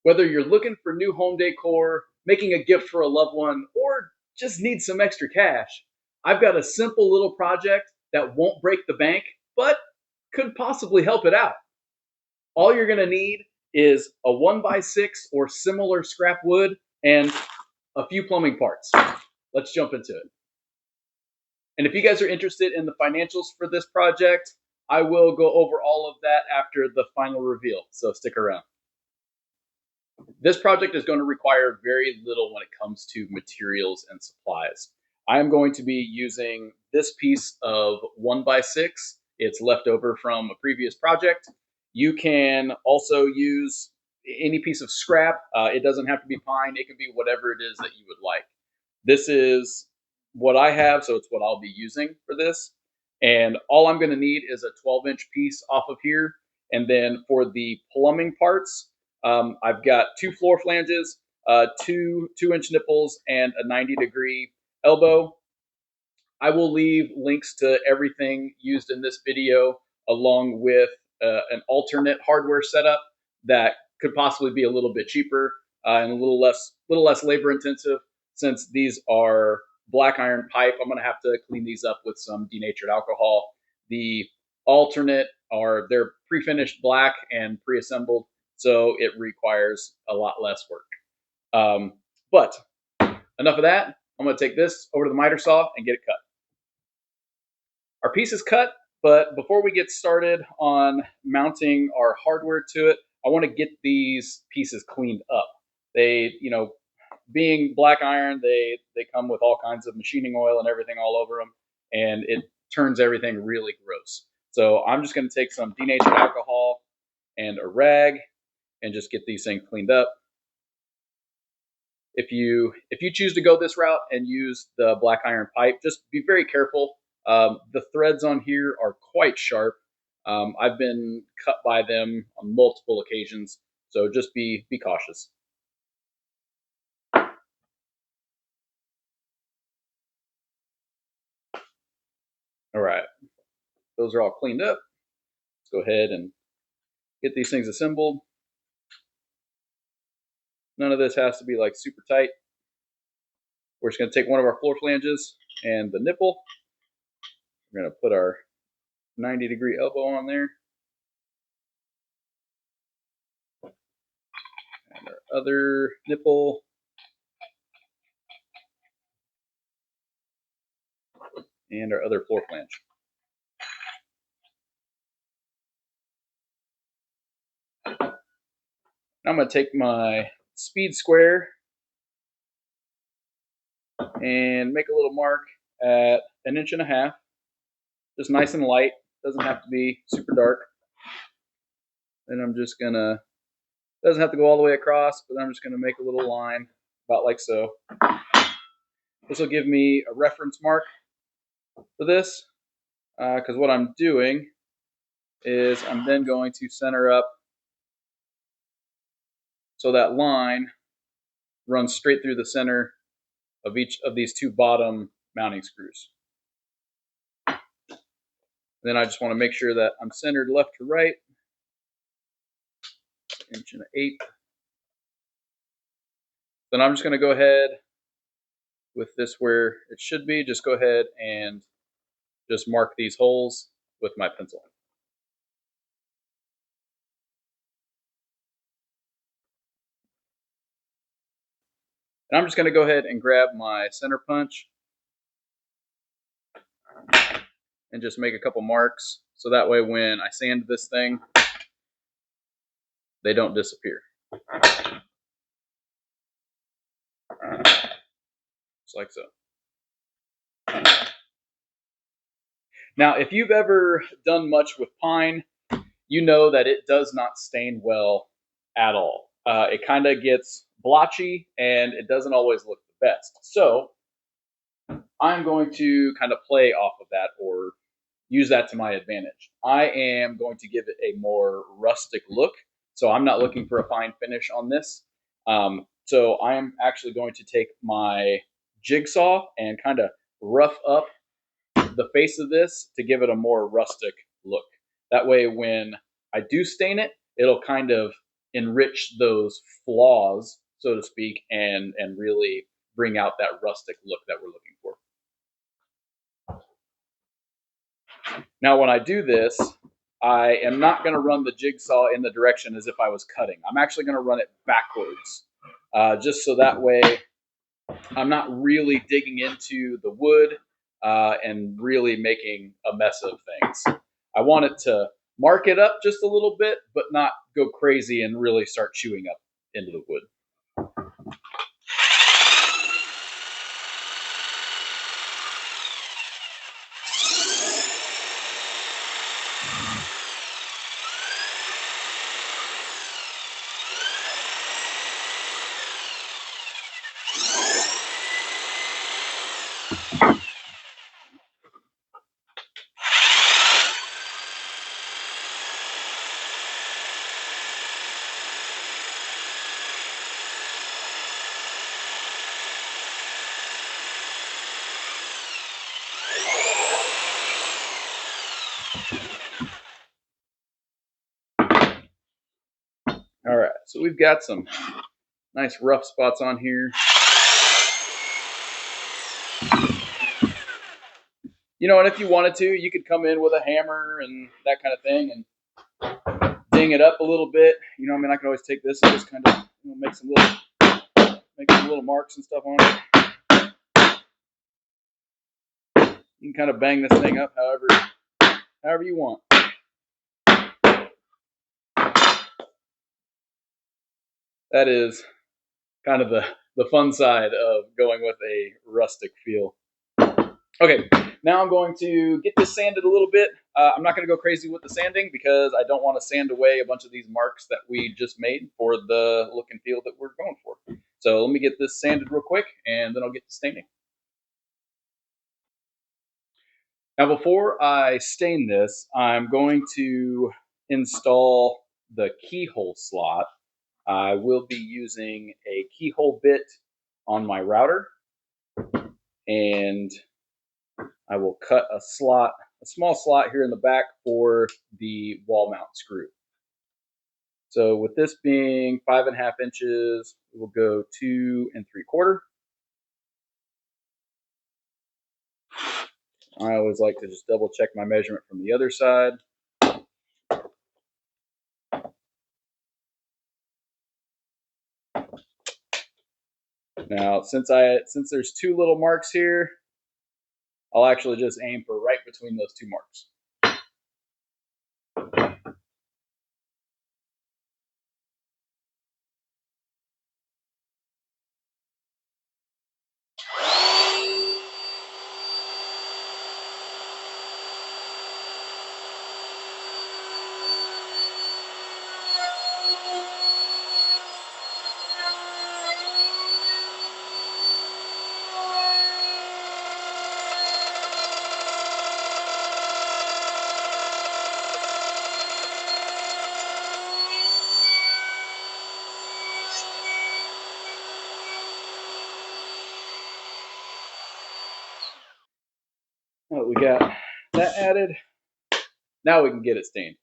Whether you're looking for new home decor, making a gift for a loved one, or just need some extra cash, I've got a simple little project that won't break the bank, but could possibly help it out. All you're going to need is a 1x6 or similar scrap wood and a few plumbing parts. Let's jump into it. And if you guys are interested in the financials for this project, I will go over all of that after the final reveal, so stick around. This project is going to require very little when it comes to materials and supplies. I am going to be using this piece of 1x6. It's left over from a previous project. You can also use any piece of scrap. It doesn't have to be pine. It can be whatever it is that you would like. This is what I have, so it's what I'll be using for this. And all I'm going to need is a 12-inch piece off of here. And then for the plumbing parts, I've got 2 floor flanges, 2-inch nipples, and a 90-degree elbow. I will leave links to everything used in this video, along with an alternate hardware setup that could possibly be a little bit cheaper and a little less labor intensive. Since these are black iron pipe, I'm going to have to clean these up with some denatured alcohol. The alternate they're pre-finished black and pre-assembled, so it requires a lot less work. But enough of that. I'm going to take this over to the miter saw and get it cut. Our piece is cut, but before we get started on mounting our hardware to it, I want to get these pieces cleaned up. They, being black iron, they come with all kinds of machining oil and everything all over them, and it turns everything really gross. So I'm just going to take some denatured alcohol and a rag and just get these things cleaned up. If you choose to go this route and use the black iron pipe, just be very careful. The threads on here are quite sharp. I've been cut by them on multiple occasions, so just be cautious. All right, those are all cleaned up. Let's go ahead and get these things assembled. None of this has to be like super tight. We're just going to take one of our floor flanges and the nipple. We're going to put our 90-degree elbow on there. And our other nipple. And our other floor flange. Now I'm going to take my speed square and make a little mark at 1.5 inches. Just nice and light. Doesn't have to be super dark. Then I'm just going to, doesn't have to go all the way across, but I'm just going to make a little line about like so. This will give me a reference mark for this, because what I'm doing is I'm then going to center up so that line runs straight through the center of each of these 2 bottom mounting screws. Then I just want to make sure that I'm centered left to right, 1.8 inches. Then I'm just going to go ahead with this where it should be. Just go ahead and just mark these holes with my pencil. And I'm just going to go ahead and grab my center punch and just make a couple marks, so that way when I sand this thing, they don't disappear. Just like so. Now, if you've ever done much with pine, you know that it does not stain well at all. It kind of gets blotchy and it doesn't always look the best. So I'm going to kind of play off of that, or use that to my advantage. I am going to give it a more rustic look. So I'm not looking for a fine finish on this. So I am actually going to take my jigsaw and kind of rough up the face of this to give it a more rustic look. That way when I do stain it, it'll kind of enrich those flaws, so to speak, and really bring out that rustic look that we're looking for. Now, when I do this, I am not going to run the jigsaw in the direction as if I was cutting. I'm actually going to run it backwards, just so that way I'm not really digging into the wood and really making a mess of things. I want it to mark it up just a little bit, but not go crazy and really start chewing up into the wood. All right, so we've got some nice rough spots on here. You know, and if you wanted to, you could come in with a hammer and that kind of thing and ding it up a little bit. You know, I mean, I can always take this and just kind of make some little marks and stuff on it. You can kind of bang this thing up however you want. That is kind of the fun side of going with a rustic feel. Okay, now I'm going to get this sanded a little bit. I'm not going to go crazy with the sanding because I don't want to sand away a bunch of these marks that we just made for the look and feel that we're going for. So let me get this sanded real quick, and then I'll get to staining. Now, before I stain this, I'm going to install the keyhole slot. I will be using a keyhole bit on my router, and I will cut a small slot here in the back for the wall mount screw. So with this being 5.5 inches, we'll go 2 3/4. I always like to just double check my measurement from the other side. Now, since there's 2 little marks here, I'll actually just aim for right between those 2 marks. Well, we got that added. Now we can get it stained.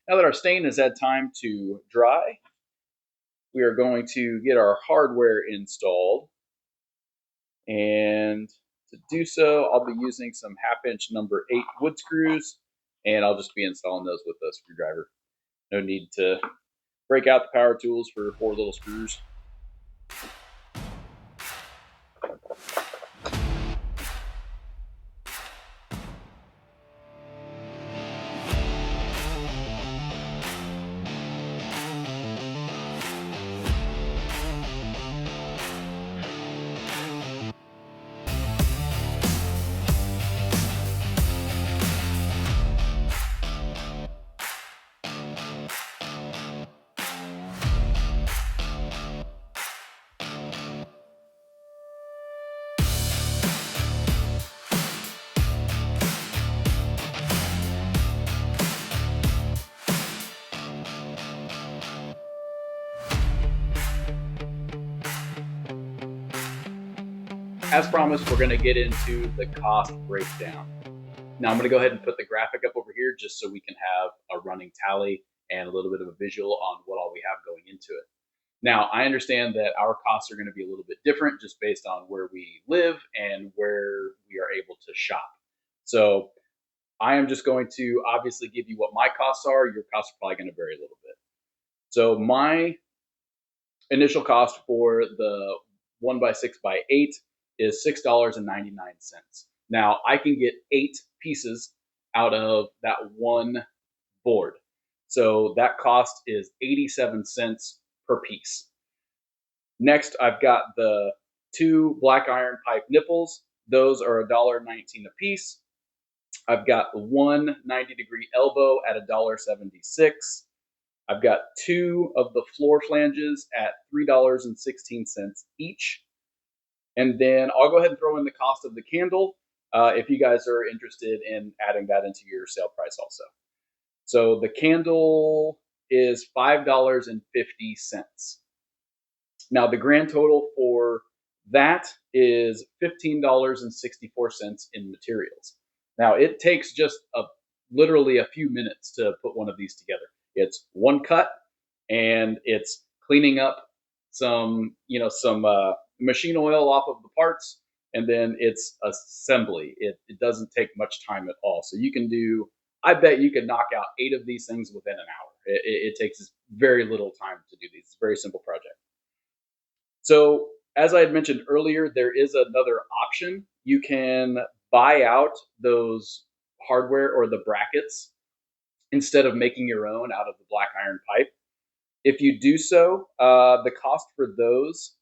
Now that our stain has had time to dry, we are going to get our hardware installed. And to do so, I'll be using some 1/2 inch number 8 wood screws, and I'll just be installing those with a screwdriver. No need to break out the power tools for 4 little screws. as promised, we're going to get into the cost breakdown. Now I'm going to go ahead and put the graphic up over here just so we can have a running tally and a little bit of a visual on what all we have going into it. Now, I understand that our costs are going to be a little bit different just based on where we live and where we are able to shop. So I am just going to obviously give you what my costs are. Your costs are probably going to vary a little bit. So my initial cost for the 1x6x8 is $6.99. Now I can get 8 pieces out of that one board. So that cost is 87 cents per piece. Next, I've got the 2 black iron pipe nipples. Those are $1.19 a piece. I've got one 90-degree elbow at $1.76. I've got 2 of the floor flanges at $3.16 each. And then I'll go ahead and throw in the cost of the candle if you guys are interested in adding that into your sale price also. So the candle is $5.50. Now the grand total for that is $15.64 in materials. Now it takes just literally a few minutes to put one of these together. It's one cut, and it's cleaning up some machine oil off of the parts, and then it's assembly. It doesn't take much time at all. So you can do, I bet you could knock out 8 of these things within an hour. It takes very little time to do these. It's a very simple project. So as I had mentioned earlier, there is another option. You can buy out those hardware or the brackets instead of making your own out of the black iron pipe. If you do so, the cost for those,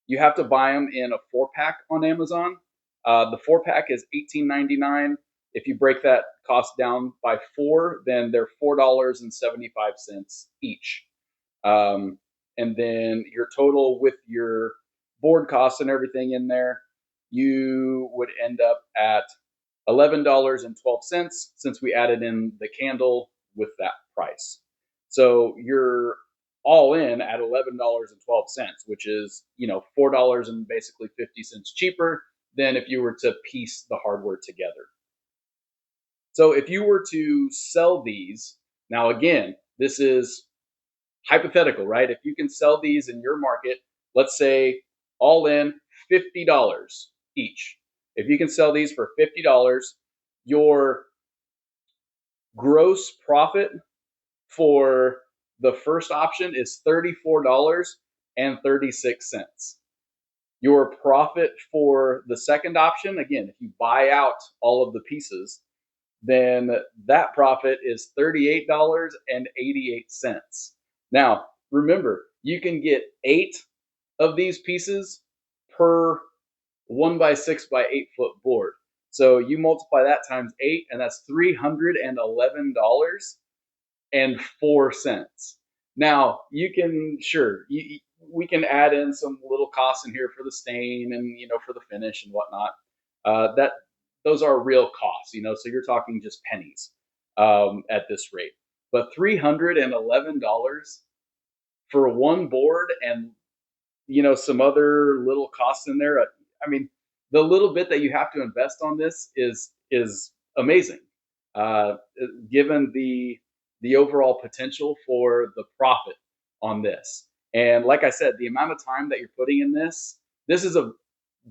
you have to buy them in a 4-pack on Amazon. The 4-pack is $18.99. If you break that cost down by 4, then they're $4.75 each. And then your total with your board costs and everything in there, you would end up at $11.12 since we added in the candle with that price. So you're all in at $11.12, which is, $4 and basically 50 cents cheaper than if you were to piece the hardware together. So if you were to sell these, now again, this is hypothetical, right? If you can sell these in your market, let's say all in $50 each. If you can sell these for $50, your gross profit for the first option is $34.36. Your profit for the second option, again, if you buy out all of the pieces, then that profit is $38.88. Now, remember, you can get 8 of these pieces per 1x6x8 foot board. So you multiply that times 8, and that's $311.04. Now you can we can add in some little costs in here for the stain and for the finish and whatnot. Those are real costs, so you're talking just pennies at this rate. But $311 for one board and some other little costs in there. I mean, the little bit that you have to invest on this is amazing, given the overall potential for the profit on this. And like I said, the amount of time that you're putting in this is a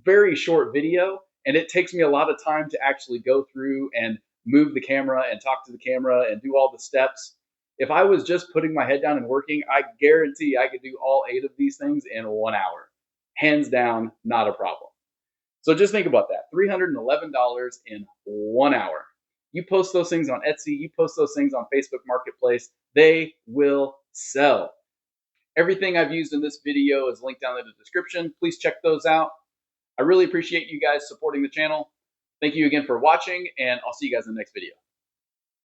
very short video, and it takes me a lot of time to actually go through and move the camera and talk to the camera and do all the steps. If I was just putting my head down and working, I guarantee I could do all 8 of these things in 1 hour. Hands down, not a problem. So just think about that, $311 in 1 hour. You post those things on Etsy, you post those things on Facebook Marketplace, they will sell. Everything I've used in this video is linked down in the description. Please check those out. I really appreciate you guys supporting the channel. Thank you again for watching, and I'll see you guys in the next video.